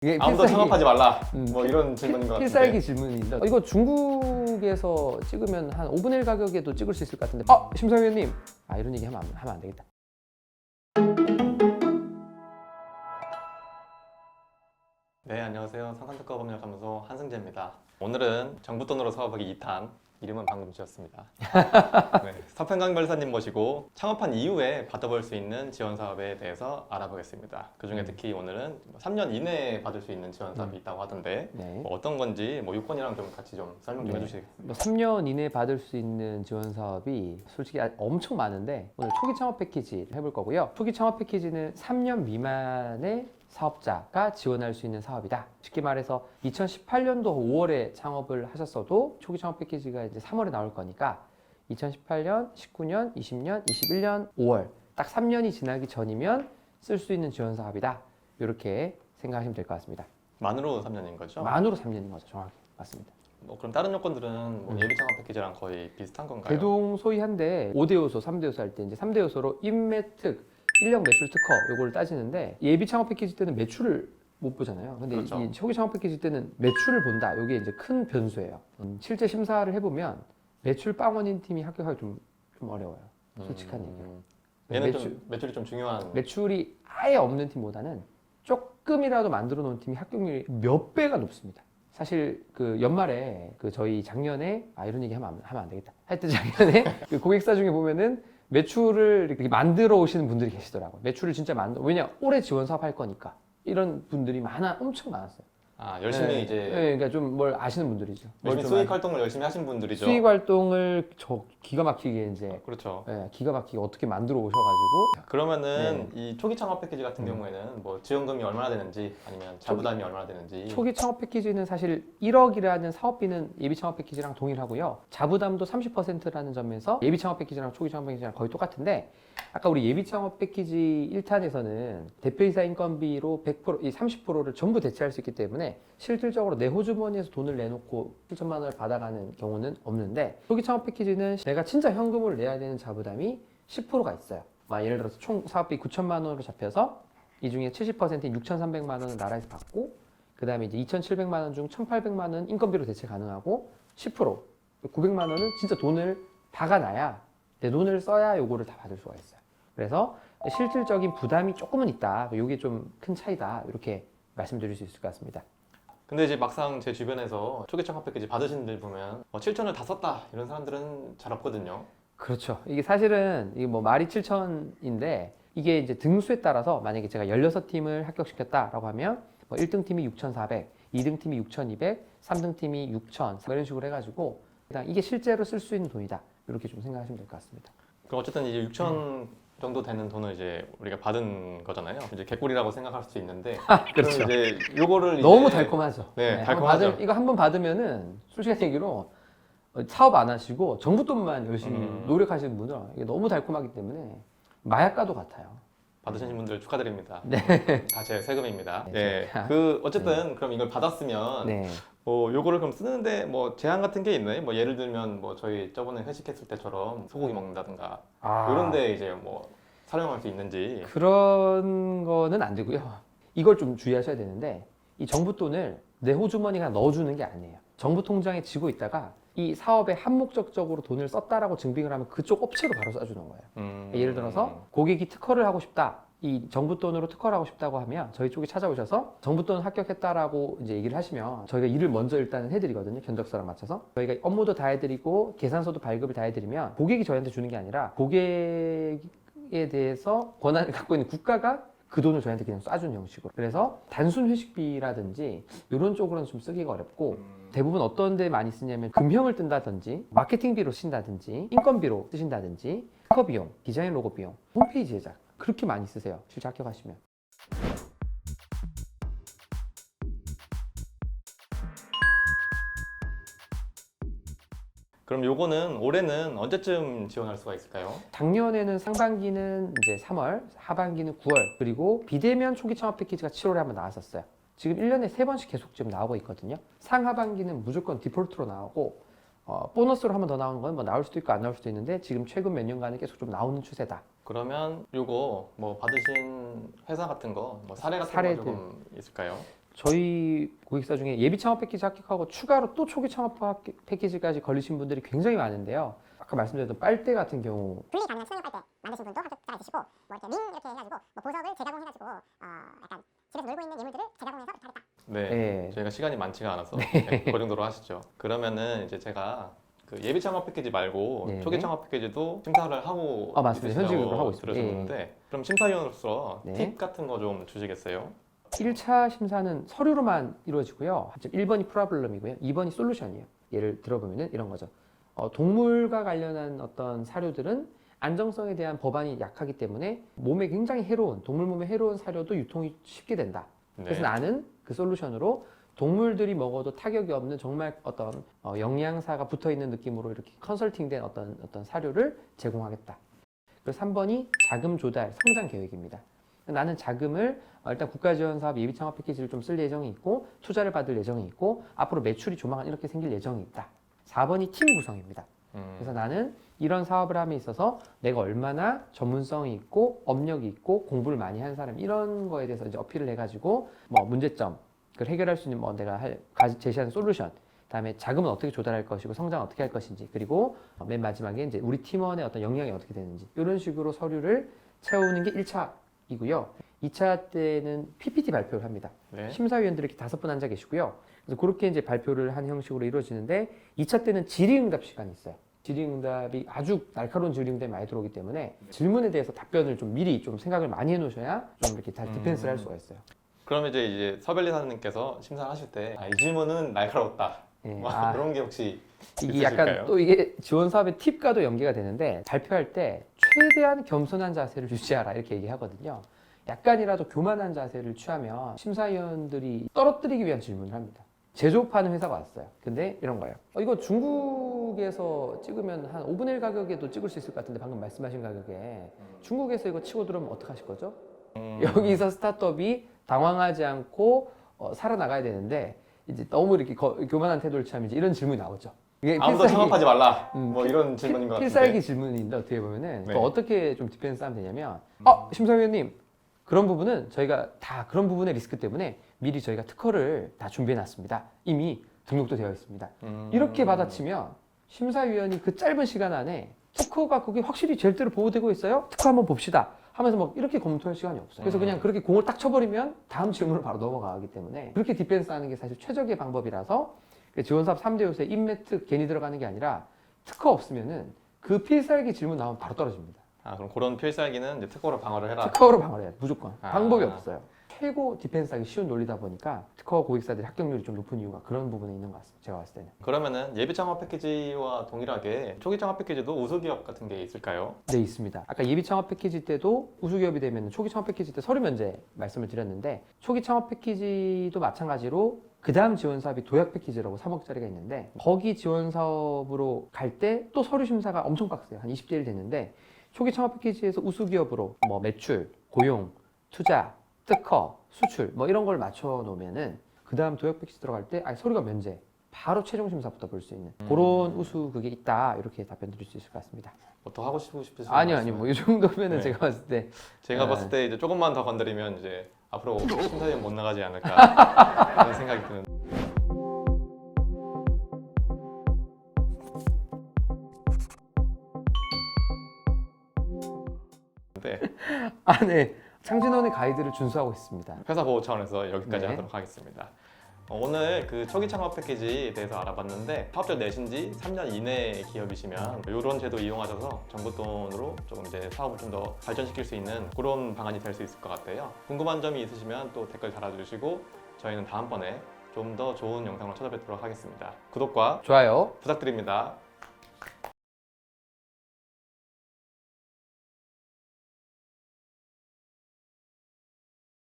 이게 아무도 창업하지 말라. 뭐 이런 질문인 것 같은데. 필살기 질문입니다. 이거 중국에서 찍으면 한 5분의 1 가격에도 찍을 수 있을 것 같은데. 심사위원님, 이런 얘기 하면 안 되겠다. 네, 안녕하세요. 상산특허법률사무소 한승재입니다. 오늘은 정부 돈으로 사업하기 2탄, 이름은 방금 지었습니다. 네, 서평강 변호사님 모시고 창업한 이후에 받아볼 수 있는 지원 사업에 대해서 알아보겠습니다. 그중에 특히 오늘은 3년 이내에 받을 수 있는 지원 사업이 있다고 하던데 네. 뭐 어떤 건지 뭐 요건이랑 좀 같이 좀 설명 좀 해주시겠습니까? 뭐 3년 이내에 받을 수 있는 지원 사업이 솔직히 엄청 많은데 오늘 초기 창업 패키지 해볼 거고요. 초기 창업 패키지는 3년 미만의 사업자가 지원할 수 있는 사업이다. 쉽게 말해서 2018년도 5월에 창업을 하셨어도 초기 창업 패키지가 이제 3월에 나올 거니까 2018년, 19년, 20년, 21년 5월 딱 3년이 지나기 전이면 쓸 수 있는 지원 사업이다. 이렇게 생각하시면 될 것 같습니다. 만으로 3년인 거죠? 만으로 3년인 거죠. 정확히 맞습니다. 뭐 그럼 다른 요건들은 뭐 예비 창업 패키지랑 거의 비슷한 건가요? 대동소이한데 5대 요소, 3대 요소 할 때 이제 3대 요소로 인매특, 인력 매출 특허 요거를 따지는데 예비 창업 패키지 때는 매출을 못 보잖아요. 근데 그렇죠. 이 초기 창업 패키지 때는 매출을 본다. 요게 이제 큰 변수예요. 실제 심사를 해보면 매출 빵원인 팀이 합격하기 좀 어려워요. 솔직한 얘기로. 얘는 매출이 좀 중요한. 매출이 아예 없는 팀보다는 조금이라도 만들어 놓은 팀이 합격률이 몇 배가 높습니다. 사실 그 연말에 그 저희 작년에 이런 얘기 하면 안 되겠다. 하여튼 작년에 그 고객사 중에 보면은 매출을 이렇게 만들어 오시는 분들이 계시더라고요. 매출을 진짜 왜냐 올해 지원 사업 할 거니까 이런 분들이 엄청 많았어요. 열심히 네, 이제 네, 그러니까 좀 뭘 아시는 분들이죠. 열심히 수익 활동을 열심히 하신 분들이죠. 수익 활동을 기가 막히게 이제 그렇죠. 기가 막히게 어떻게 만들어 오셔가지고 그러면은 이 초기 창업 패키지 같은 경우에는 뭐 지원금이 얼마나 되는지 아니면 자부담이 얼마나 되는지. 초기 창업 패키지는 사실 1억이라는 사업비는 예비 창업 패키지랑 동일하고요. 자부담도 30%라는 점에서 예비 창업 패키지랑 초기 창업 패키지랑 거의 똑같은데 아까 우리 예비 창업 패키지 1탄에서는 대표이사 인건비로 100%, 이 30%를 전부 대체할 수 있기 때문에 실질적으로 내 호주머니에서 돈을 내놓고 7천만 원을 받아가는 경우는 없는데 초기 창업 패키지는 내가 진짜 현금으로 내야 되는 자부담이 10%가 있어요. 예를 들어서 총 사업비 9천만 원으로 잡혀서 이 중에 70%인 6,300만 원은 나라에서 받고 그 다음에 이제 2,700만 원 중 1,800만 원 인건비로 대체 가능하고 10% 900만 원은 진짜 돈을 박아놔야 내 돈을 써야 요거를 다 받을 수가 있어요. 그래서 실질적인 부담이 조금은 있다. 요게 좀 큰 차이다. 이렇게 말씀드릴 수 있을 것 같습니다. 근데 이제 막상 제 주변에서 초기 창업 패키지 받으신 분들 보면 7천을 다 썼다 이런 사람들은 잘 없거든요. 그렇죠. 이게 사실은 이게 뭐 말이 7천인데 이게 이제 등수에 따라서 만약에 제가 16팀을 합격시켰다라고 하면 뭐 1등 팀이 6,400, 2등 팀이 6,200, 3등 팀이 6,000 이런 식으로 해가지고 이게 실제로 쓸 수 있는 돈이다. 이렇게 좀 생각하시면 될 것 같습니다. 그럼 어쨌든 이제 6천 정도 되는 돈을 이제 우리가 받은 거잖아요. 이제 개꿀이라고 생각할 수 있는데. 그렇죠. 그럼 이제 요거를 너무 이제 달콤하죠. 네, 달콤하죠. 이거 한 번 받으면은 솔직한 얘기로 사업 안 하시고 정부 돈만 열심히 노력하시는 분들은 이게 너무 달콤하기 때문에 마약과도 같아요. 받으신 분들 축하드립니다. 네. 다 제 세금입니다. 네, 네. 어쨌든 그럼 이걸 받았으면 네. 요거를 그럼 쓰는데 뭐 제한 같은 게 있나요? 뭐 예를 들면 뭐 저희 저번에 회식했을 때처럼 소고기 먹는다든가 이런데 이제 뭐 사용할 수 있는지. 그런 거는 안 되고요. 이걸 좀 주의하셔야 되는데 이 정부 돈을 내 호주머니가 넣어주는 게 아니에요. 정부 통장에 쥐고 있다가 이 사업에 한목적적으로 돈을 썼다라고 증빙을 하면 그쪽 업체로 바로 쏴주는 거예요. 예를 들어서 고객이 특허를 하고 싶다. 이 정부 돈으로 특허를 하고 싶다고 하면 저희 쪽에 찾아오셔서 정부 돈 합격했다라고 이제 얘기를 하시면 저희가 일을 먼저 일단은 해드리거든요. 견적서랑 맞춰서 저희가 업무도 다 해드리고 계산서도 발급을 다 해드리면 고객이 저희한테 주는 게 아니라 고객에 대해서 권한을 갖고 있는 국가가 그 돈을 저희한테 그냥 쏴주는 형식으로. 그래서 단순 회식비라든지 이런 쪽으로는 좀 쓰기가 어렵고 대부분 어떤 데 많이 쓰냐면 금형을 뜬다든지 마케팅비로 쓰신다든지 인건비로 쓰신다든지 특허 비용, 디자인 로고 비용, 홈페이지 제작 그렇게 많이 쓰세요. 실제 합격하시면. 그럼 요거는 올해는 언제쯤 지원할 수가 있을까요? 작년에는 상반기는 이제 3월, 하반기는 9월, 그리고 비대면 초기 창업 패키지가 7월에 한번 나왔었어요. 지금 1년에 3번씩 계속 지금 나오고 있거든요. 상하반기는 무조건 디폴트로 나오고 보너스로 한 번 더 나오는 건 뭐 나올 수도 있고 안 나올 수도 있는데 지금 최근 몇 년간은 계속 좀 나오는 추세다. 그러면 요거 뭐 받으신 회사 같은 거 뭐 사례 같은 거 사례들. 조금 있을까요? 저희 고객사 중에 예비 창업 패키지 합격하고 추가로 또 초기 창업 패키지까지 걸리신 분들이 굉장히 많은데요. 아까 말씀드렸던 빨대 같은 경우 분리 가능한 친환경 빨대 만드신 분도 합격자가 있으시고 뭐 이렇게 링 이렇게 해가지고 뭐 보석을 재가공해가지고 약간 집에서 놀고 있는 예물들을 재가공해서 이렇게 하겠다. 네, 네. 저희가 시간이 많지가 않아서 네, 그 정도로 하시죠. 그러면은 이제 제가 그 예비 창업 패키지 말고 네. 초기 창업 패키지도 심사를 하고 맞습니다. 있으시다고 현직으로 하고 있습니다. 들으셨는데 그럼 심사위원으로서 네. 팁 같은 거 좀 주시겠어요? 1차 심사는 서류로만 이루어지고요. 1번이 프로블럼이고요. 2번이 솔루션이에요. 예를 들어보면 이런 거죠. 동물과 관련한 어떤 사료들은 안정성에 대한 법안이 약하기 때문에 몸에 굉장히 해로운, 동물 몸에 해로운 사료도 유통이 쉽게 된다. 그래서 네. 나는 그 솔루션으로 동물들이 먹어도 타격이 없는 정말 어떤 영양사가 붙어 있는 느낌으로 이렇게 컨설팅된 어떤 사료를 제공하겠다. 그리고 3번이 자금 조달, 성장 계획입니다. 나는 자금을 일단 국가지원사업 예비창업 패키지를 좀 쓸 예정이 있고 투자를 받을 예정이 있고 앞으로 매출이 조만간 이렇게 생길 예정이 있다. 4번이 팀 구성입니다. 그래서 나는 이런 사업을 함에 있어서 내가 얼마나 전문성이 있고 업력이 있고 공부를 많이 한 사람 이런 거에 대해서 이제 어필을 해가지고 뭐 문제점 그걸 해결할 수 있는 뭐 내가 제시하는 솔루션 그다음에 자금은 어떻게 조달할 것이고 성장은 어떻게 할 것인지 그리고 맨 마지막에 이제 우리 팀원의 어떤 역량이 어떻게 되는지 이런 식으로 서류를 채우는 게 1차이고요. 2차 때는 PPT 발표를 합니다. 네. 심사위원들이 이렇게 5분 앉아 계시고요. 그래서 그렇게 이제 발표를 한 형식으로 이루어지는데 2차 때는 질의응답 시간이 있어요. 질의응답이 아주 날카로운 질의응답이 많이 들어오기 때문에 질문에 대해서 답변을 좀 미리 좀 생각을 많이 해놓으셔야 좀 이렇게 다시 디펜스를 할 수가 있어요. 그럼 이제 서벨리사님께서 심사를 하실 때 이 질문은 날카로웠다. 예, 뭐 아, 그런 게 혹시 이게 약간 있으실까요? 또 이게 지원 사업의 팁과도 연계가 되는데 발표할 때 최대한 겸손한 자세를 유지하라 이렇게 얘기하거든요. 약간이라도 교만한 자세를 취하면 심사위원들이 떨어뜨리기 위한 질문을 합니다. 제조업하는 회사가 왔어요. 근데 이런 거예요. 이거 중국에서 찍으면 한 5분의 1 가격에도 찍을 수 있을 것 같은데 방금 말씀하신 가격에 중국에서 이거 치고 들어오면 어떡하실 거죠? 여기서 스타트업이 당황하지 않고 살아나가야 되는데 이제 너무 이렇게 교만한 태도를 취하면 이제 이런 질문이 나오죠. 이게 아무도 창업하지 말라. 음, 뭐 이런 질문인 것 같은데. 필살기 질문인데 어떻게 보면은 네. 또 어떻게 좀 디펜스 하면 되냐면 심사위원님 그런 부분은 저희가 다 그런 부분의 리스크 때문에 미리 저희가 특허를 다 준비해 놨습니다. 이미 등록도 되어 있습니다. 이렇게 받아치면 심사위원이 그 짧은 시간 안에 특허가 그게 확실히 제대로 보호되고 있어요? 특허 한번 봅시다. 하면서 막 이렇게 검토할 시간이 없어요. 그래서 그냥 그렇게 공을 딱 쳐버리면 다음 질문으로 바로 넘어가기 때문에 그렇게 디펜스 하는 게 사실 최적의 방법이라서 지원사업 3대 요새 인매특 괜히 들어가는 게 아니라 특허 없으면은 그 필살기 질문 나오면 바로 떨어집니다. 그럼 그런 필살기는 이제 특허로 방어를 해라. 특허로 방어를 해야 돼, 무조건. 아. 방법이 없어요. 최고 디펜스하기 쉬운 논리다 보니까 특허 고객사들이 합격률이 좀 높은 이유가 그런 부분에 있는 것 같습니다. 제가 봤을 때는. 그러면은 예비 창업 패키지와 동일하게 초기 창업 패키지도 우수기업 같은 게 있을까요? 네, 있습니다. 아까 예비 창업 패키지 때도 우수기업이 되면 초기 창업 패키지 때 서류 면제 말씀을 드렸는데 초기 창업 패키지도 마찬가지로 그 다음 지원 사업이 도약 패키지라고 3억짜리가 있는데 거기 지원 사업으로 갈 때 또 서류 심사가 엄청 빡세요. 한 20대 1 됐는데 초기 창업 패키지에서 우수기업으로 뭐 매출, 고용, 투자, 특허, 수출 뭐 이런 걸 맞춰 놓으면은 그 다음 도약 패키지 들어갈 때 서류가 면제 바로 최종 심사부터 볼 수 있는 그런 우수 그게 있다 이렇게 답변 드릴 수 있을 것 같습니다. 뭐 더 하고 싶으신 아니요 뭐 이 정도면은 네. 제가 봤을 때 제가 봤을 때 이제 조금만 더 건드리면 이제 앞으로 심사위원 못 나가지 않을까 그런 생각이 드는. 네, 네. 창진원의 가이드를 준수하고 있습니다. 회사 보호 차원에서 여기까지 네. 하도록 하겠습니다. 오늘 그 초기 창업 패키지에 대해서 알아봤는데 사업자 내신 지 3년 이내의 기업이시면 이런 제도 이용하셔서 정부 돈으로 조금 이제 사업을 좀 더 발전시킬 수 있는 그런 방안이 될 수 있을 것 같아요. 궁금한 점이 있으시면 또 댓글 달아주시고 저희는 다음번에 좀 더 좋은 영상으로 찾아뵙도록 하겠습니다. 구독과 좋아요. 부탁드립니다.